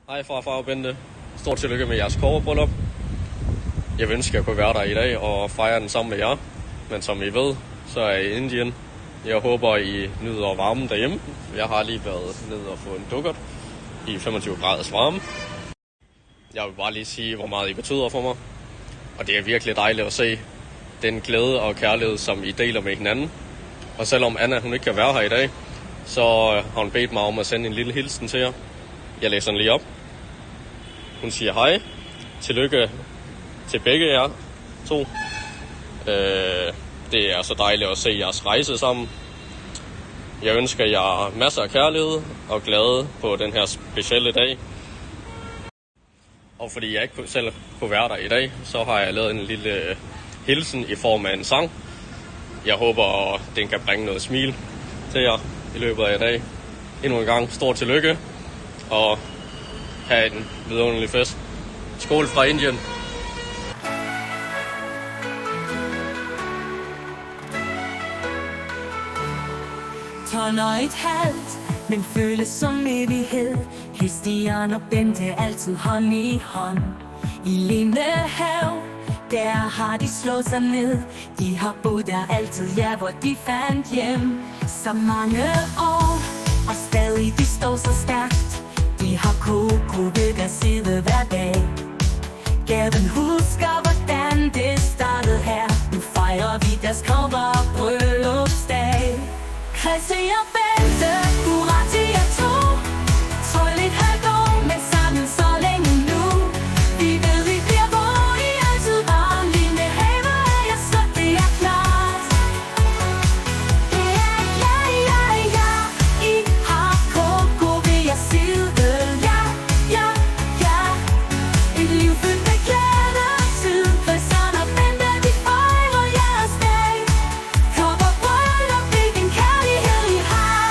Hej farfar og Bente. Stort tillykke med jeres kobberbryllup. Jeg vil ønske, at jeg kunne være der i dag og fejre den sammen med jer. Men som I ved, så er jeg i Indien. Jeg håber, I nyder varmen derhjemme. Jeg har lige været nede og få en dukkert i 25 graders varme. Jeg vil bare lige sige, hvor meget I betyder for mig. Og det er virkelig dejligt at se den glæde og kærlighed, som I deler med hinanden. Og selvom Anna hun ikke kan være her i dag, så har hun bedt mig om at sende en lille hilsen til jer. Jeg læser den lige op. Hun siger hej. Tillykke til begge jer to. Det er så dejligt at se jeres rejse sammen. Jeg ønsker jer masser af kærlighed og glæde på den her specielle dag. Og fordi jeg ikke selv kunne være der i dag, så har jeg lavet en lille hilsen i form af en sang. Jeg håber, den kan bringe noget smil til jer i løbet af i dag. Endnu en gang stort tillykke, og have en vidunderlig fest. Skål fra Indien. Tåler et halvt, men føles som evighed. Christian og Bente altid hånd i hånd. I Lindehave, der har de slået sig ned. De har boet der altid, ja, hvor de fandt hjem. Så mange år, og stadig de står så stærkt. De har Coco ved deres side hver dag. Gaven husker, hvordan det startede her. Nu fejrer vi deres kobberbryllupsdag. Christian og Bente, hurra til jer to. Tål et halvt år, men sammen så længe nu. Vi ved, vi bliver hvor I altid var. Lindehave er jeg, så det er klart. Ja, ja, ja, ja. I har Coco ved jeres side. Ja, ja, ja. Et liv fyldt med glæde og tid. Christian og Bente, de fejrer jeres dag. Kobberbryllup, hvilken kærlighed I har.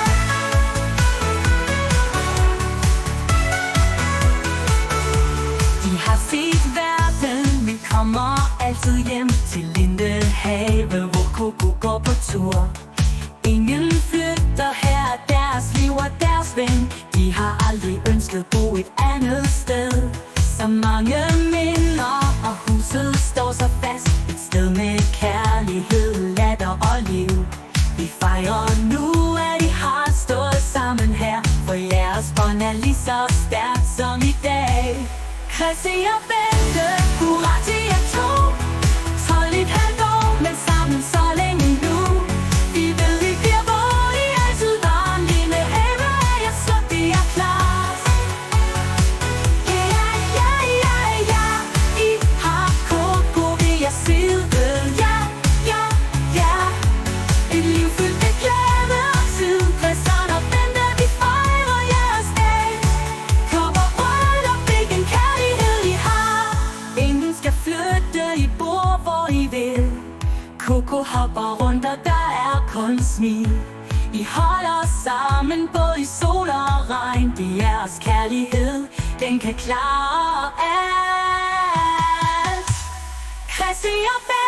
De har set verden, vi kommer altid hjem til Lindehave, hvor Coco går på tur. Ingen flytter her, deres liv og deres ven. De har aldrig ønsket bo et andet sted. Så mange minder, og huset står så fast. Et sted med kærlighed, latter og liv. Vi fejrer nu, at I har stået sammen her. For jeres bånd er lige så stærkt som i dag. Christian og Bente, hurra til jer to. Tål et halvt år, men sammen så længe nu. Vi ved, vi bliver hvor I altid var. Lindehave er jeg, så det er klart. Ja, ja, ja, ja. I har Coco ved jeres side. Ja, ja, ja. Et liv fyldt med glæde og tid. Christian og Bente, vi fejrer jeres dag. Kobberbryllup, hvilken kærlighed I har. Ingen skal flytte, I bor hvor I vil. Coco hopper rundt, og der er kun smil. I holder sammen både i sol og regn. Det er jeres kærlighed, den kan klare alt. Christian og Bente,